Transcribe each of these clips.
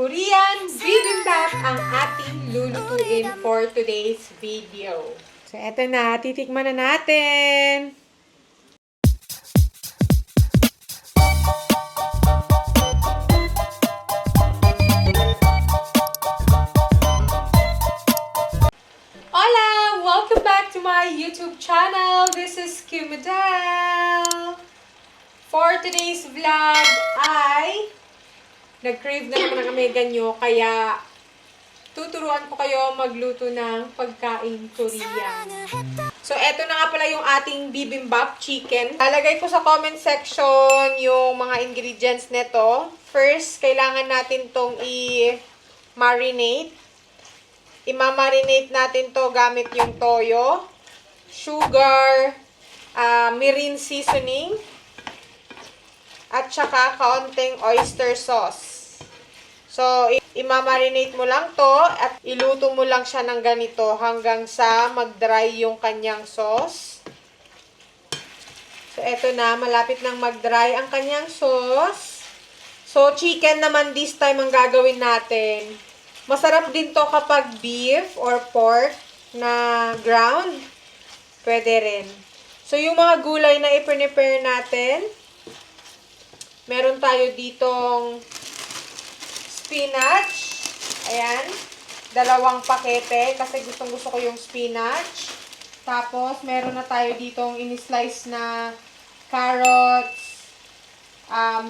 Korean bibimbap ang ating lulutuin for today's video. So, eto na. Titikman na natin. Hola! Welcome back to my YouTube channel. This is Kim Madel. For today's vlog ay nag-crave na naman ang amiga nyo, kaya tuturuan ko kayo magluto ng pagkain Korean. So, eto na nga pala yung ating bibimbap chicken. Lalagay ko sa comment section yung mga ingredients nito. First, kailangan natin tong i-marinate. I-marinate natin to gamit yung toyo, sugar, mirin seasoning, at saka kaunting oyster sauce. So, i-marinate mo lang to at iluto mo lang siya ng ganito hanggang sa mag-dry yung kanyang sauce. So, eto na. Malapit nang mag-dry ang kanyang sauce. So, chicken naman this time ang gagawin natin. Masarap din to kapag beef or pork na ground. Pwede rin. So, yung mga gulay na i-prepare natin, meron tayo ditong spinach. Ayan. 2 pakete kasi gustong-gusto ko yung spinach. Tapos, meron na tayo ditong in-slice na carrots,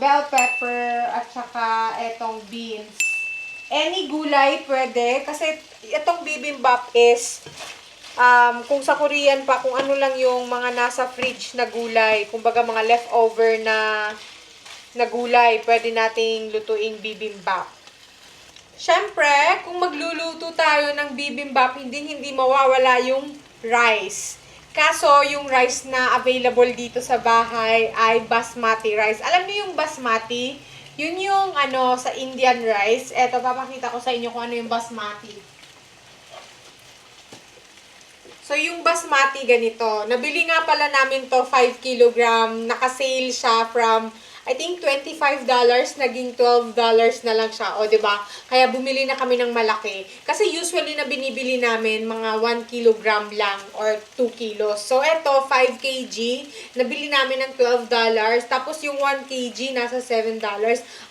bell pepper, at saka etong beans. Any gulay pwede kasi itong bibimbap is kung sa Korean pa, kung ano lang yung mga nasa fridge na gulay, kumbaga mga leftover na gulay, pwede nating lutuing bibimbap. Siyempre, kung magluluto tayo ng bibimbap, hindi mawawala yung rice. Kaso, yung rice na available dito sa bahay ay basmati rice. Alam niyo yung basmati? Yun yung sa Indian rice. Eto, papakita ko sa inyo kung ano yung basmati. So, yung basmati ganito. Nabili nga pala namin to 5 kilogram. Naka-sale siya from I think $25, naging $12 na lang siya. O, diba? Kaya bumili na kami ng malaki. Kasi usually na binibili namin mga 1 kilogram lang or 2 kilos. So, eto, 5 kg. Nabili namin ng $12. Tapos yung 1 kg, nasa $7.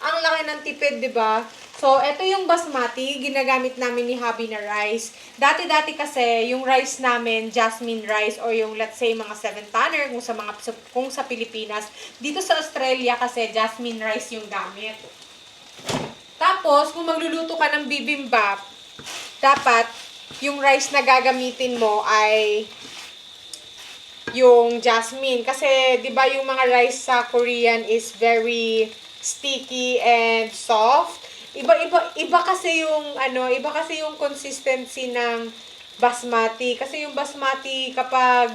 Ang laki ng tipid, diba? So, eto yung basmati, ginagamit namin ni hubby na rice. Dati-dati kasi, yung rice namin, jasmine rice, or yung let's say mga 7-tanner, kung sa Pilipinas. Dito sa Australia kasi, jasmine rice yung gamit. Tapos, kung magluluto ka ng bibimbap, dapat, yung rice na gagamitin mo ay yung jasmine. Kasi, di ba yung mga rice sa Korean is very sticky and soft. Iba kasi yung iba kasi yung consistency ng basmati kasi yung basmati kapag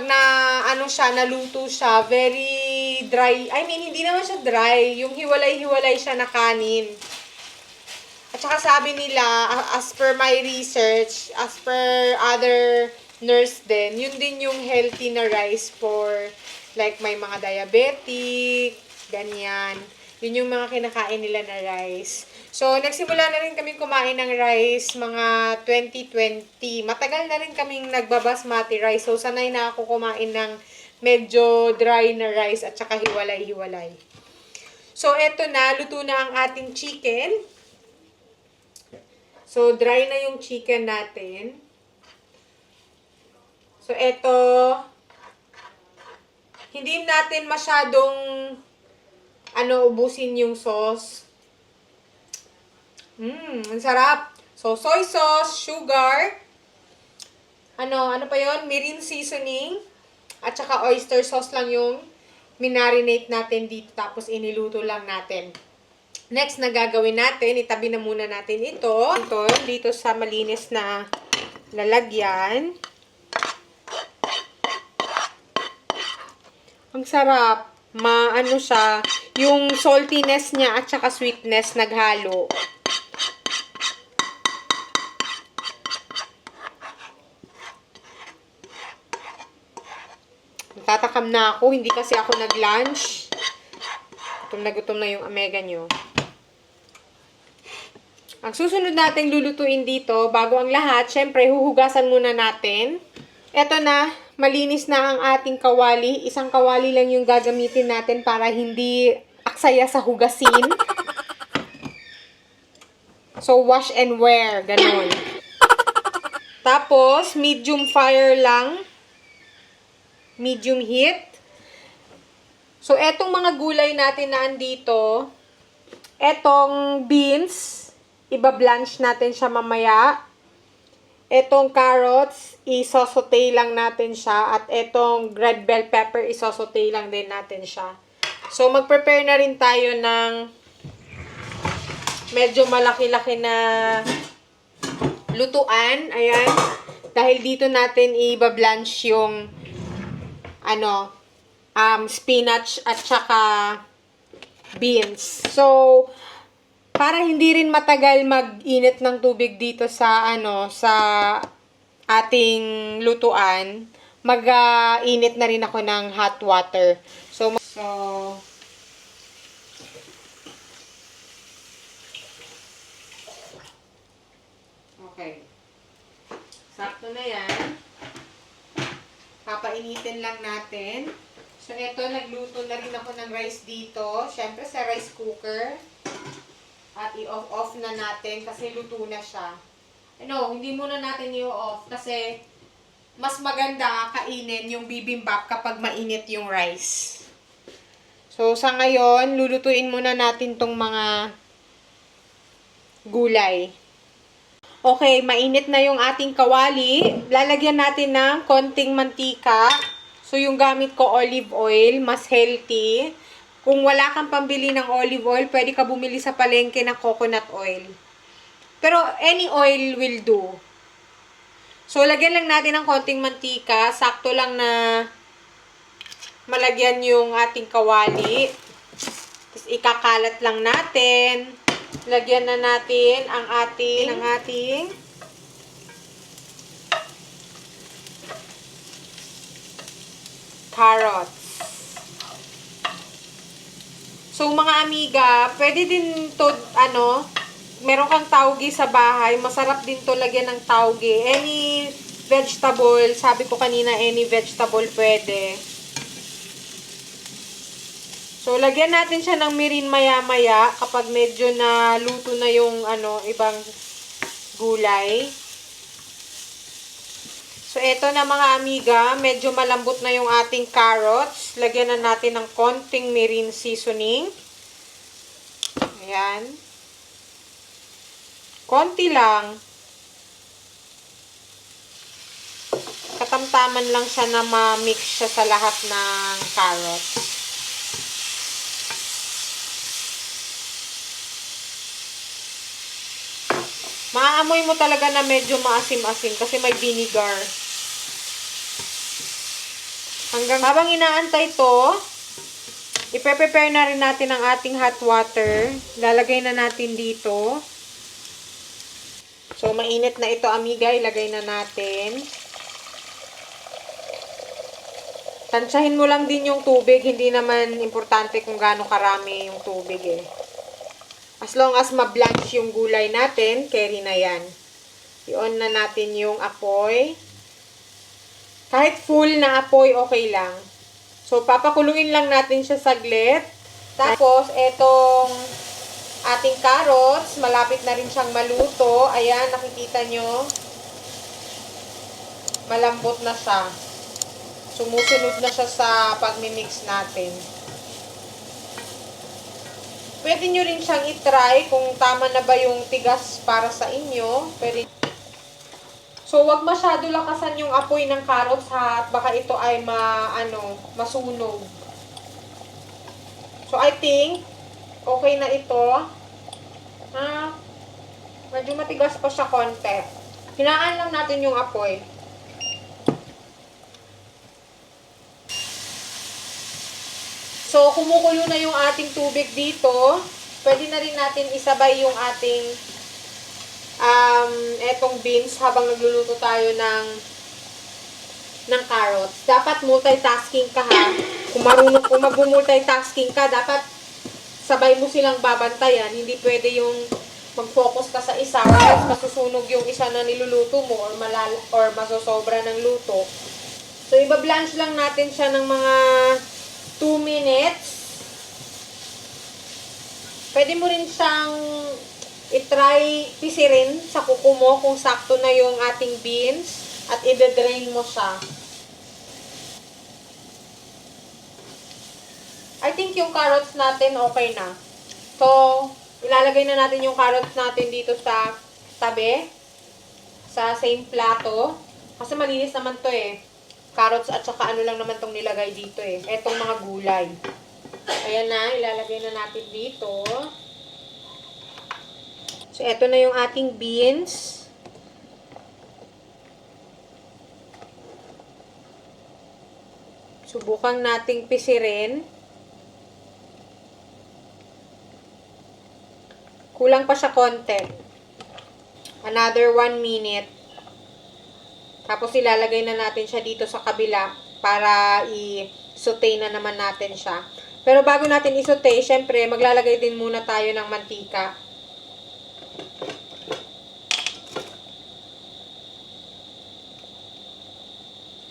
na naluto siya, very dry. I mean, hindi naman siya dry, yung hiwalay-hiwalay siya na kanin. At saka sabi nila, as per my research, as per other nurse din, yun din yung healthy na rice for like may mga diabetic, ganyan. Yun yung mga kinakain nila na rice. So, nagsimula na rin kaming kumain ng rice mga 2020. Matagal na rin kaming nagbabasmati rice. So, sanay na ako kumain ng medyo dry na rice at saka hiwalay-hiwalay. So, eto na. Luto na ang ating chicken. So, dry na yung chicken natin. So, eto. Hindi natin masyadong ubusin yung sauce. Ang sarap. So, soy sauce, sugar, ano pa yon, mirin seasoning, at saka oyster sauce lang yung minarinate natin dito, tapos iniluto lang natin. Next na gagawin natin, itabi na muna natin ito dito sa malinis na lalagyan. Ang sarap. Siya, yung saltiness niya at saka sweetness naghalo. Natatakam na ako, hindi kasi ako nag-lunch. Gutom na yung omega nyo. Ang susunod nating lulutuin dito, bago ang lahat, syempre, huhugasan muna natin. Eto na, malinis na ang ating kawali. Isang kawali lang yung gagamitin natin para hindi aksaya sa hugasin. So, wash and wear. Ganon. Tapos, medium fire lang. Medium heat. So, etong mga gulay natin na andito, etong beans, iba-blanch natin siya mamaya. Etong carrots, isosote lang natin siya. At etong red bell pepper, isosote lang din natin siya. So, mag-prepare na rin tayo ng medyo malaki-laki na lutuan. Ayan. Dahil dito natin iba-blanch yung spinach at saka beans. So, para hindi rin matagal mag-init ng tubig dito sa sa ating lutuan, mag-init na rin ako ng hot water. So okay. Sakto na yan. Papainitin lang natin. So, eto, nagluto na rin ako ng rice dito. Siyempre, sa rice cooker. At i-off na natin kasi luto na siya. Hindi muna natin i-off kasi mas maganda kainin yung bibimbap kapag mainit yung rice. So, sa ngayon, lulutuin muna natin tong mga gulay. Okay, mainit na yung ating kawali. Lalagyan natin ng konting mantika. So, yung gamit ko olive oil, mas healthy. Kung wala kang pambili ng olive oil, pwede ka bumili sa palengke ng coconut oil. Pero, any oil will do. So, lagyan lang natin ng konting mantika. Sakto lang na malagyan yung ating kawali. Tapos, ikakalat lang natin. Lagyan na natin ang ating carrots. So, mga amiga, pwede din to, meron kang tauge sa bahay, masarap din to lagyan ng tauge. Any vegetable, sabi ko kanina, any vegetable pwede. So, lagyan natin siya ng mirin maya-maya kapag medyo na luto na yung ibang gulay. So, eto na mga amiga, medyo malambot na yung ating carrots. Lagyan na natin ng konting mirin seasoning. Ayan. Konti lang. Katamtaman lang siya na ma-mix siya sa lahat ng carrots. Maaamoy mo talaga na medyo maasim-asim kasi may vinegar. Habang inaantay to, i-prepare na rin natin ang ating hot water. Lalagay na natin dito. So, mainit na ito, amiga. Ilagay na natin. Tansyahin mo lang din yung tubig. Hindi naman importante kung gaano karami yung tubig eh. As long as ma-blanch yung gulay natin, carry na yan. I-on na natin yung apoy. Kahit full na apoy, okay lang. So, papakuluin lang natin siya saglit. Tapos, etong ating carrots, malapit na rin siyang maluto. Ayan, nakikita nyo. Malambot na siya. Sumusunod na siya sa pagmimix natin. Pwede nyo rin siyang itry kung tama na ba yung tigas para sa inyo. Pwede. So, wag masyado lakasan yung apoy ng carrots ha. At baka ito ay masunog. So, I think, okay na ito. Medyo matigas pa siya konti. Hinaan lang natin yung apoy. So, kumukulo na yung ating tubig dito. Pwede na rin natin isabay yung ating etong beans habang nagluluto tayo ng carrots. Dapat multitasking ka ha. Kung mag-multitasking ka, dapat sabay mo silang babantayan. Hindi pwede yung mag-focus ka sa isa or else masusunog yung isa na niluluto mo or masosobra ng luto. So, iba-blanch lang natin siya ng mga 2 minutes. Pwede mo rin siyang i-try pisirin sa kuko mo kung sakto na yung ating beans at i-drain mo siya. I think yung carrots natin okay na. So, ilalagay na natin yung carrots natin dito sa tabi. Sa same plato. Kasi malinis naman to eh. Carrots at saka ano lang naman tong nilagay dito eh. Etong mga gulay. Ayan na, ilalagay na natin dito. So, eto na yung ating beans. Subukan nating pisirin. Kulang pa siya konti. Another 1 minute. Tapos ilalagay na natin siya dito sa kabila para i-saute na naman natin siya. Pero bago natin i-saute, syempre maglalagay din muna tayo ng mantika.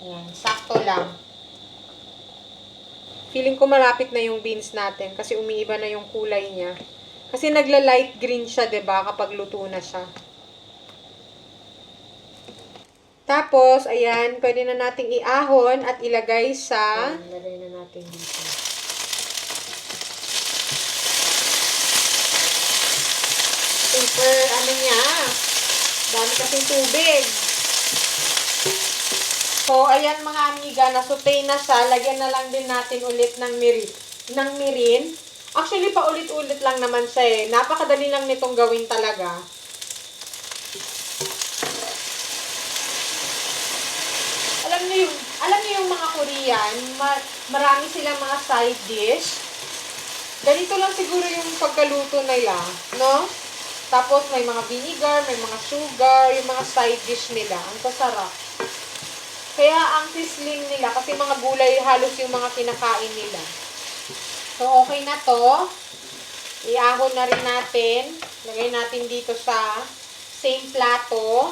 Ayan, sakto lang. Feeling ko malapit na yung beans natin kasi umiiba na yung kulay niya. Kasi nagla-light green siya, 'di ba, kapag luto na siya. Tapos, ayan, pwede na nating iahon at ilagay sa... Ayan, ilagay na natin dito. Super, ano niya, dami kasing tubig. So, ayan mga amiga, nasutay na siya. Lagyan na lang din natin ulit ng mirin. Actually, paulit-ulit lang naman siya eh. Napakadali lang nitong gawin talaga. Alam niyo yung mga Korean, marami silang mga side dish. Ganito lang siguro yung pagkaluto nila, no? Tapos may mga vinegar, may mga sugar, yung mga side dish nila. Ang sasarap. Kaya ang sizzling nila, kasi mga gulay halos yung mga kinakain nila. So, okay na to. Iahon na rin natin. Lagay natin dito sa same plato.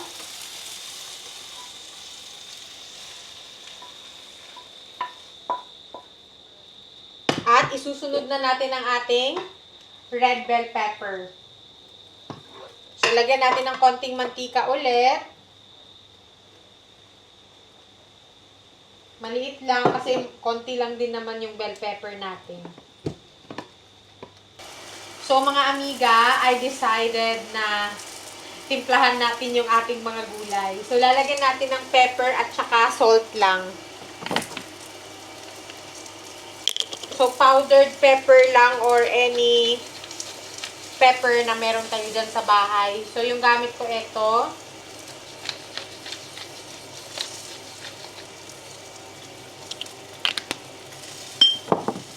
At isusunod na natin ang ating red bell pepper. So, lagyan natin ng konting mantika ulit. Maliit lang kasi konti lang din naman yung bell pepper natin. So, mga amiga, I decided na timplahan natin yung ating mga gulay. So, lalagyan natin ng pepper at saka salt lang. So, powdered pepper lang or any pepper na meron tayo dyan sa bahay. So, yung gamit ko ito.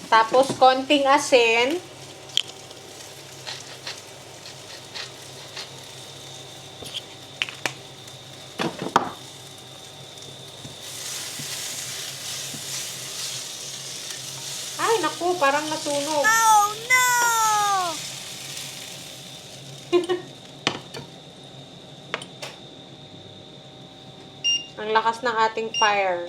Tapos, konting asin. Ay, naku, parang nasunog. Oh, no! Ang lakas ng ating fire.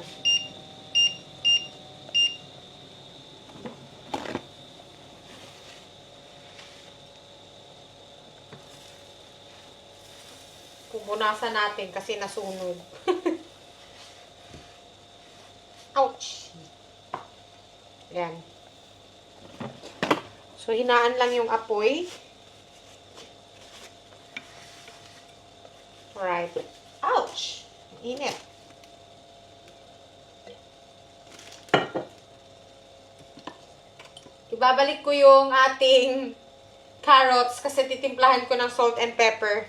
Pupunasan natin kasi nasunog. Ouch! Yan. So, hinaan lang yung apoy. Alright. Ouch! Init. Ibabalik ko yung ating carrots kasi titimplahan ko ng salt and pepper.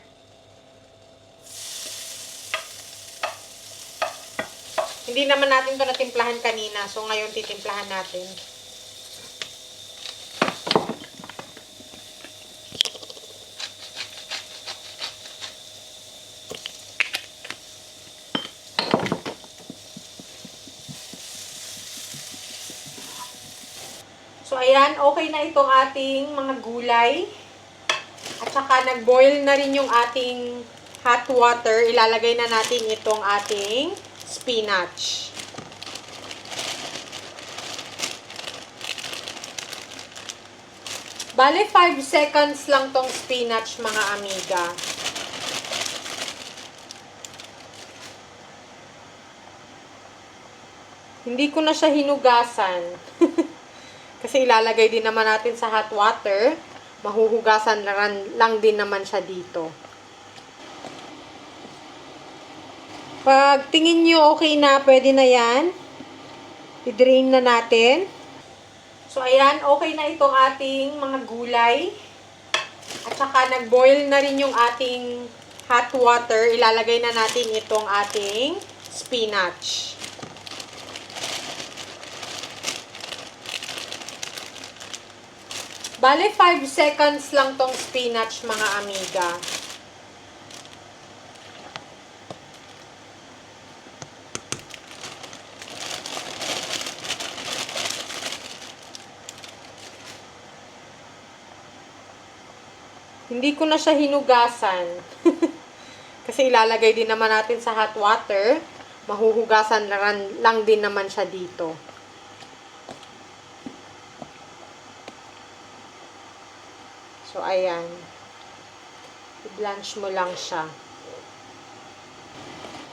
Hindi naman natin ito natimplahan kanina. So, ngayon titimplahan natin. So, ayan. Okay na itong ating mga gulay. At saka nag-boil na rin yung ating hot water, ilalagay na natin itong ating spinach. Bale, 5 seconds lang tong spinach, mga amiga. Hindi ko na siya hinugasan. Kasi ilalagay din naman natin sa hot water. Mahuhugasan lang din naman siya dito. Pag tingin nyo okay na, pwede na yan. I-drain na natin. So, ayan, okay na itong ating mga gulay. At saka nag-boil na rin yung ating hot water. Ilalagay na natin itong ating spinach. Bale, 5 seconds lang tong spinach, mga amiga. Hindi ko na siya hinugasan. Kasi ilalagay din naman natin sa hot water. Mahuhugasan lang din naman siya dito. So, ayan. I-blanch mo lang siya.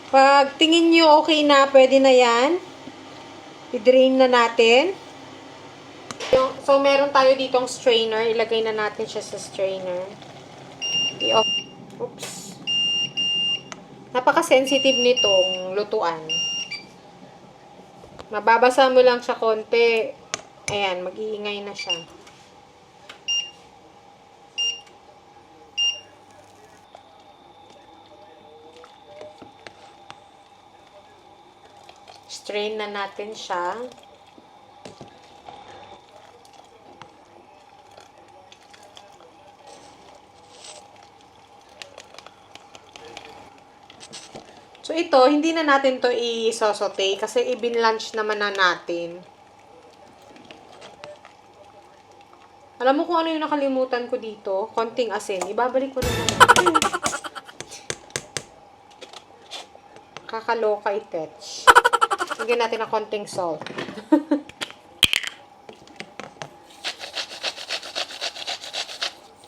Pag tingin nyo okay na, pwede na yan. I-drain na natin. So, meron tayo ditong strainer. Ilagay na natin siya sa strainer. Oops. Napaka-sensitive nitong lutuan. Mababasa mo lang siya konti. Ayan, mag-iingay na siya. Strain na natin siya. So, ito, hindi na natin to i-saute kasi i-binlanch naman na natin. Alam mo kung ano yung nakalimutan ko dito? Konting asin. Ibabalik ko na naman. Kakaloka i-tetch. Lagyan natin ng konting salt.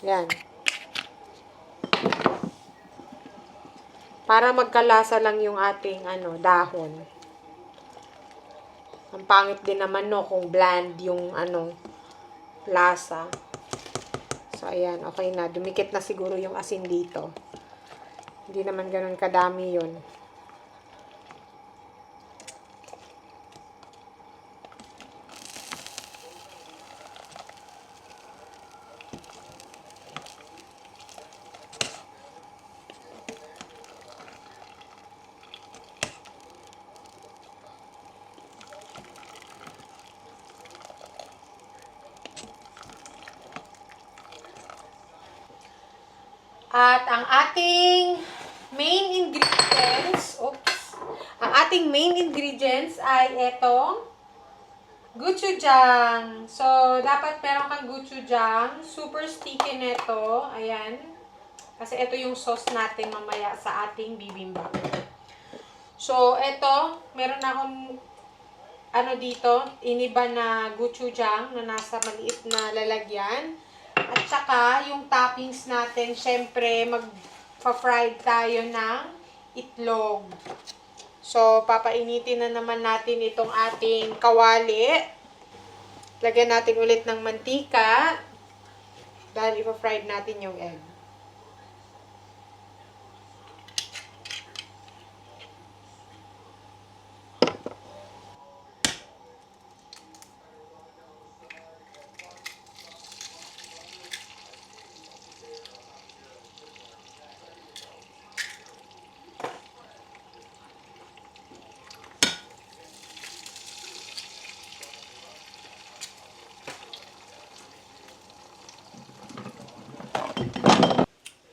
Yan. Para magkalasa lang yung ating dahon. Ang pangit din naman kung bland yung lasa. So ayan, okay na. Dumikit na siguro yung asin dito. Hindi naman ganun kadami yun. At ang ating main ingredients, ay etong gochujang. So, dapat meron kang gochujang. Super sticky neto. Ayan. Kasi ito yung sauce natin mamaya sa ating bibimbap. So, ito, meron akong dito, iniba na gochujang na nasa maliit na lalagyan. At saka, yung toppings natin, syempre, mag-fried tayo ng itlog. So, papainitin na naman natin itong ating kawali. Lagyan natin ulit ng mantika. Dahil ipa-fried natin yung egg.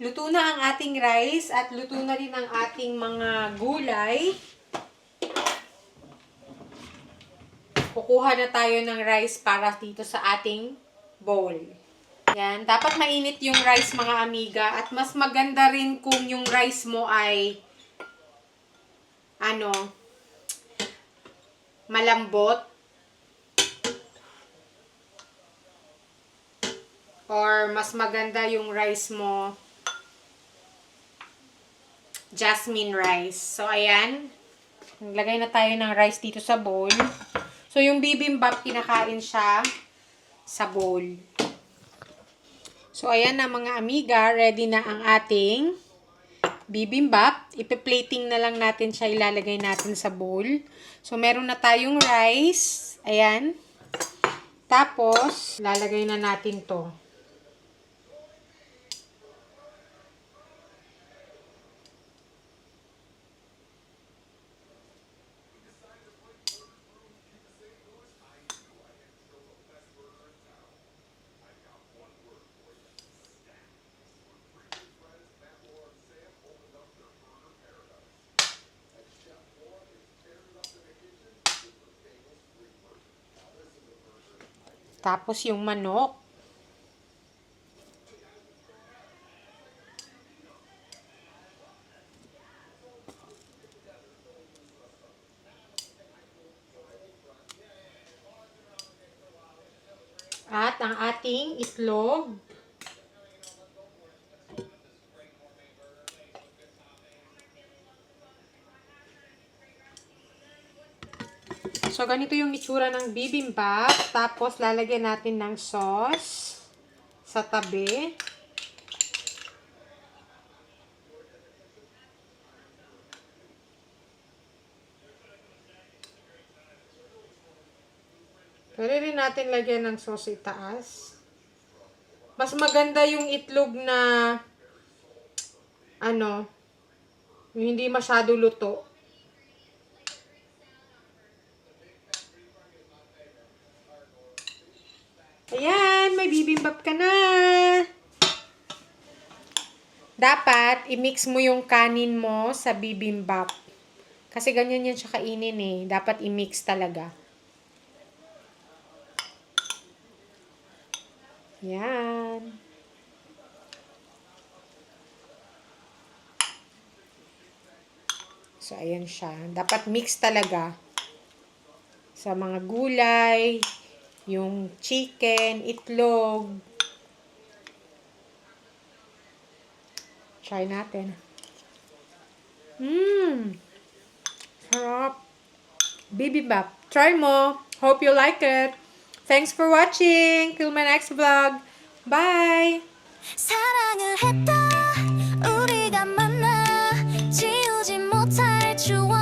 Luto na ang ating rice at luto na rin ang ating mga gulay. Kukuha na tayo ng rice para dito sa ating bowl. Yan. Dapat mainit yung rice, mga amiga. At mas maganda rin kung yung rice mo ay malambot. Or mas maganda yung rice mo jasmine rice. So, ayan. Naglagay na tayo ng rice dito sa bowl. So, yung bibimbap, kinakain siya sa bowl. So, ayan na mga amiga. Ready na ang ating bibimbap. Ipe-plating na lang natin siya. Ilalagay natin sa bowl. So, meron na tayong rice. Ayan. Tapos, lalagay na natin to. Tapos yung manok. At ang ating itlog. So, ganito yung itsura ng bibimbap. Tapos, lalagyan natin ng sauce sa tabi. Pwede rin natin lagyan ng sauce itaas. Mas maganda yung itlog na yung hindi masyado luto. Ayan, may bibimbap ka na. Dapat, i-mix mo yung kanin mo sa bibimbap. Kasi ganyan yan siya kainin eh. Dapat i-mix talaga. Yan. So, ayan siya. Dapat mix talaga. Sa mga gulay, yung chicken, itlog. Try natin. Sarap. Bibimbap. Try mo. Hope you like it. Thanks for watching. Till my next vlog. Bye! 사랑을 했다 우리가 만나 지우지 못할 추억